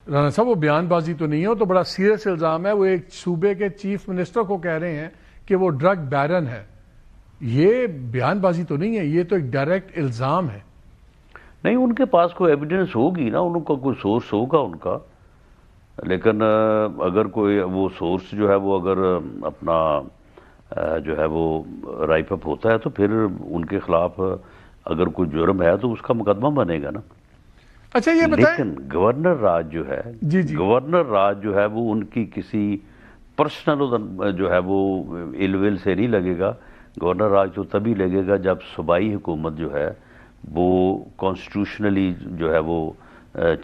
رانا صاحب وہ بیان بازی تو نہیں ہے، وہ تو بڑا سیریس الزام ہے. وہ ایک صوبے کے چیف منسٹر کو کہہ رہے ہیں کہ وہ ڈرگ بیرن ہے. یہ بیان بازی تو نہیں ہے، یہ تو ایک ڈائریکٹ الزام ہے. نہیں، ان کے پاس کوئی ایویڈنس ہوگی نا، ان کا کوئی سورس ہوگا ان کا. لیکن اگر کوئی وہ سورس جو ہے وہ اگر اپنا جو ہے وہ رائپ اپ ہوتا ہے تو پھر ان کے خلاف اگر کوئی جرم ہے تو اس کا مقدمہ بنے گا نا. اچھا یہ بتائیں. لیکن گورنر راج جو ہے گورنر راج جو ہے وہ ان کی کسی پرسنل جو ہے وہ ایل ویل سے نہیں لگے گا. گورنر راج تو تبھی لگے گا جب صوبائی حکومت جو ہے وہ کانسٹیٹیوشنلی جو ہے وہ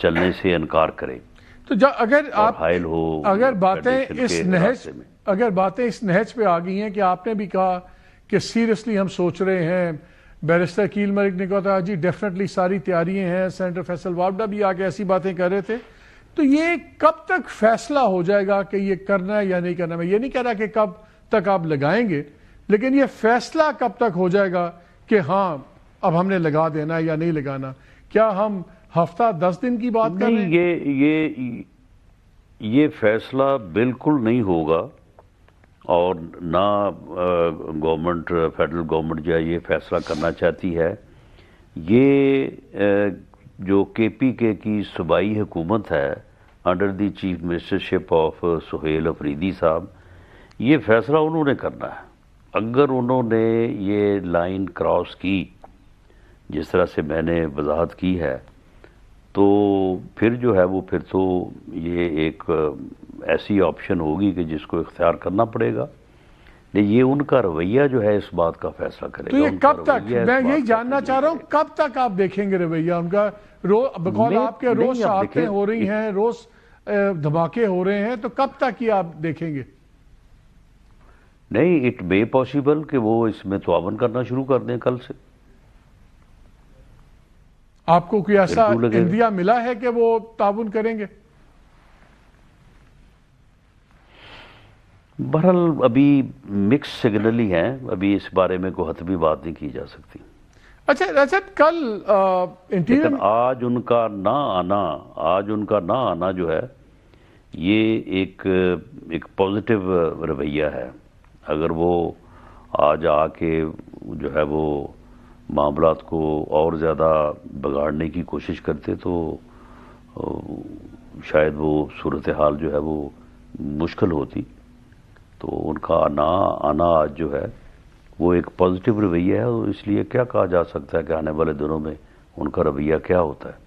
چلنے سے انکار کرے تو اگر آپ حائل ہو اگر باتیں اس نہج پہ آ گئی ہیں کہ آپ نے بھی کہا کہ سیریسلی ہم سوچ رہے ہیں، بیرسٹر کیل ملک نے کہا تھا جی ڈیفینیٹلی ساری تیاریاں ہیں، سینیٹر فیصل وابڈا بھی آگے ایسی باتیں کر رہے تھے، تو یہ کب تک فیصلہ ہو جائے گا کہ یہ کرنا ہے یا نہیں کرنا؟ میں یہ نہیں کہہ رہا کہ کب تک آپ لگائیں گے، لیکن یہ فیصلہ کب تک ہو جائے گا کہ ہاں اب ہم نے لگا دینا ہے یا نہیں لگانا؟ کیا ہم ہفتہ 10 دن کی بات کر رہے ہیں؟ یہ فیصلہ بالکل نہیں ہوگا، اور نہ گورنمنٹ فیڈرل گورنمنٹ جو ہے یہ فیصلہ کرنا چاہتی ہے. یہ جو کے پی کے کی صوبائی حکومت ہے under the chief ministership of Sohail Afridi صاحب، یہ فیصلہ انہوں نے کرنا ہے. اگر انہوں نے یہ لائن کراس کی جس طرح سے میں نے وضاحت کی ہے تو پھر جو ہے وہ پھر تو یہ ایک ایسی آپشن ہوگی کہ جس کو اختیار کرنا پڑے گا. یہ ان کا رویہ جو ہے اس بات کا فیصلہ کرے گا. تو یہ کب تک، میں یہی جاننا چاہ رہا ہوں، کب تک آپ دیکھیں گے رویہ ان کا؟ بقول آپ کے روز شہادتیں ہو رہی ہیں، روز دھماکے ہو رہے ہیں، تو کب تک یہ آپ دیکھیں گے؟ نہیں، اٹ مے پاسبل کہ وہ اس میں تعاون کرنا شروع کر دیں کل سے. آپ کو کوئی ایسا عندیہ ملا ہے کہ وہ تعاون کریں گے؟ بہرحال ابھی مکس سگنل ہی ہیں، ابھی اس بارے میں کوئی حتمی بات نہیں کی جا سکتی. اچھا کل لیکن آج ان کا نہ آنا جو ہے یہ ایک پازیٹیو رویہ ہے. اگر وہ آج آ کے جو ہے وہ معاملات کو اور زیادہ بگاڑنے کی کوشش کرتے تو شاید وہ صورتحال جو ہے وہ مشکل ہوتی. تو ان کا آنا آج جو ہے وہ ایک پازیٹیو رویہ ہے، اور اس لیے کیا کہا جا سکتا ہے کہ آنے والے دنوں میں ان کا رویہ کیا ہوتا ہے.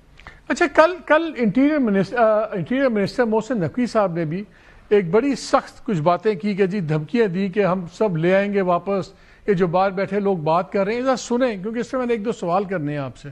اچھا کل انٹیریئر منسٹر محسن نقوی صاحب نے بھی ایک بڑی سخت کچھ باتیں کی کہ جی دھمکیاں دی کہ ہم سب لے آئیں گے واپس. یہ جو باہر بیٹھے لوگ بات کر رہے ہیں ذرا سنیں، کیونکہ اس میں نے ایک دو سوال کرنے ہیں آپ سے.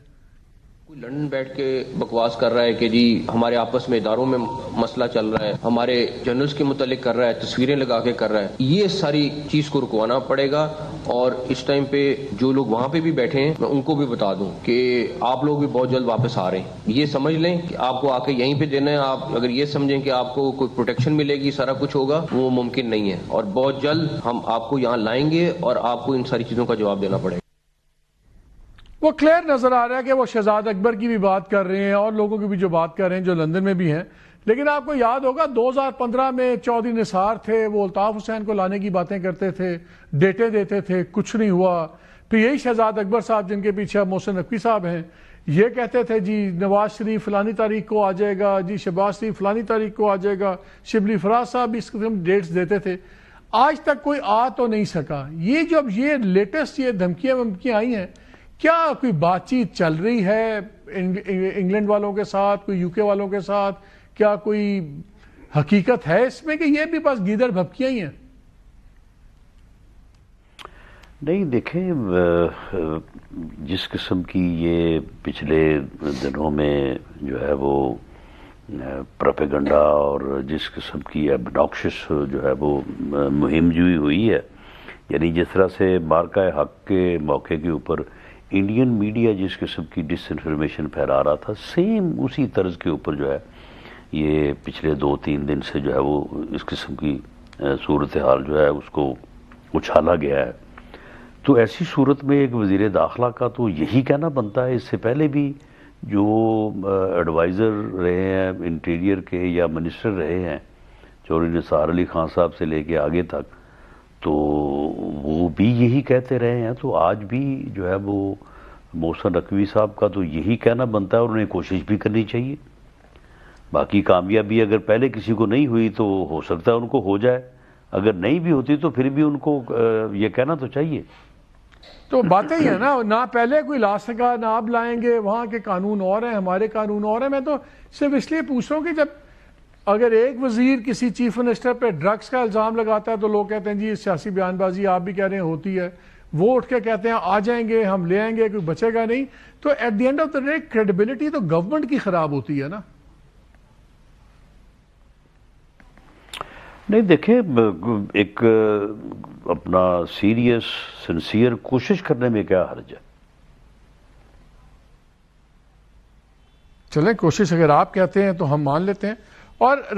کوئی لندن بیٹھ کے بکواس کر رہا ہے کہ جی ہمارے آپس میں اداروں میں مسئلہ چل رہا ہے، ہمارے جنرلز کے متعلق کر رہا ہے، تصویریں لگا کے کر رہا ہے. یہ ساری چیز کو رکوانا پڑے گا. اور اس ٹائم پہ جو لوگ وہاں پہ بھی بیٹھے ہیں میں ان کو بھی بتا دوں کہ آپ لوگ بھی بہت جلد واپس آ رہے ہیں. یہ سمجھ لیں کہ آپ کو آ کے یہیں پہ دینا ہے. آپ اگر یہ سمجھیں کہ آپ کو کوئی پروٹیکشن ملے گی، سارا کچھ ہوگا، وہ ممکن نہیں ہے. اور بہت جلد ہم آپ کو یہاں لائیں گے اور آپ کو ان ساری چیزوں کا جواب دینا پڑے گا. وہ کلیئر نظر آ رہا ہے کہ وہ شہزاد اکبر کی بھی بات کر رہے ہیں اور لوگوں کی بھی جو بات کر رہے ہیں جو لندن میں بھی ہیں. لیکن آپ کو یاد ہوگا 2015 میں چودھری نثار تھے، وہ الطاف حسین کو لانے کی باتیں کرتے تھے، ڈیٹیں دیتے تھے، کچھ نہیں ہوا. پھر یہی شہزاد اکبر صاحب جن کے پیچھے محسن نقوی صاحب ہیں، یہ کہتے تھے جی نواز شریف فلانی تاریخ کو آ جائے گا، جی شہباز شریف فلانی تاریخ کو آ جائے گا. شبلی فراز صاحب بھی اس قسم ڈیٹس دیتے تھے. آج تک کوئی آ تو نہیں سکا. یہ جب یہ لیٹسٹ یہ دھمکیاں آئی ہیں، کیا کوئی بات چیت چل رہی ہے انگلینڈ والوں کے ساتھ، کوئی یو کے والوں کے ساتھ؟ کیا کوئی حقیقت ہے اس میں کہ یہ بھی بس گیدڑ بھپکیاں ہی ہیں؟ نہیں دیکھیں، جس قسم کی یہ پچھلے دنوں میں جو ہے وہ پروپیگنڈا اور جس قسم کی ابناکشس جو ہے وہ مہم جوئی ہوئی ہے، یعنی جس طرح سے مارکہ حق کے موقع کے اوپر انڈین میڈیا جس قسم کی ڈس انفارمیشن پھیلا رہا تھا، سیم اسی طرز کے اوپر جو ہے یہ پچھلے 2-3 دن سے جو ہے وہ اس قسم کی صورتحال جو ہے اس کو اچھالا گیا ہے. تو ایسی صورت میں ایک وزیر داخلہ کا تو یہی کہنا بنتا ہے. اس سے پہلے بھی جو ایڈوائزر رہے ہیں انٹیریئر کے یا منسٹر رہے ہیں چودھری نثار علی خان صاحب سے لے کے آگے تک، تو وہ بھی یہی کہتے رہے ہیں، تو آج بھی جو ہے وہ محسن نقوی صاحب کا تو یہی کہنا بنتا ہے اور انہیں کوشش بھی کرنی چاہیے. باقی کامیابی اگر پہلے کسی کو نہیں ہوئی تو ہو سکتا ہے ان کو ہو جائے، اگر نہیں بھی ہوتی تو پھر بھی ان کو یہ کہنا تو چاہیے. تو باتیں ہی ہیں نا، نہ پہلے کوئی لا سکا نہ اب لائیں گے، وہاں کے قانون اور ہیں، ہمارے قانون اور ہیں. میں تو صرف اس لیے پوچھ رہا ہوں کہ جب اگر ایک وزیر کسی چیف منسٹر پہ ڈرگس کا الزام لگاتا ہے تو لوگ کہتے ہیں جی سیاسی بیان بازی، آپ بھی کہہ رہے ہیں ہوتی ہے، وہ اٹھ کے کہتے ہیں آ جائیں گے ہم لے آئیں گے، کوئی بچے گا نہیں، تو at the end of the day credibility تو گورنمنٹ کی خراب ہوتی ہے نا. نہیں دیکھیں، ایک اپنا سیریس سنسیئر کوشش کرنے میں کیا حرج ہے. چلیں کوشش اگر آپ کہتے ہیں تو ہم مان لیتے ہیں. اور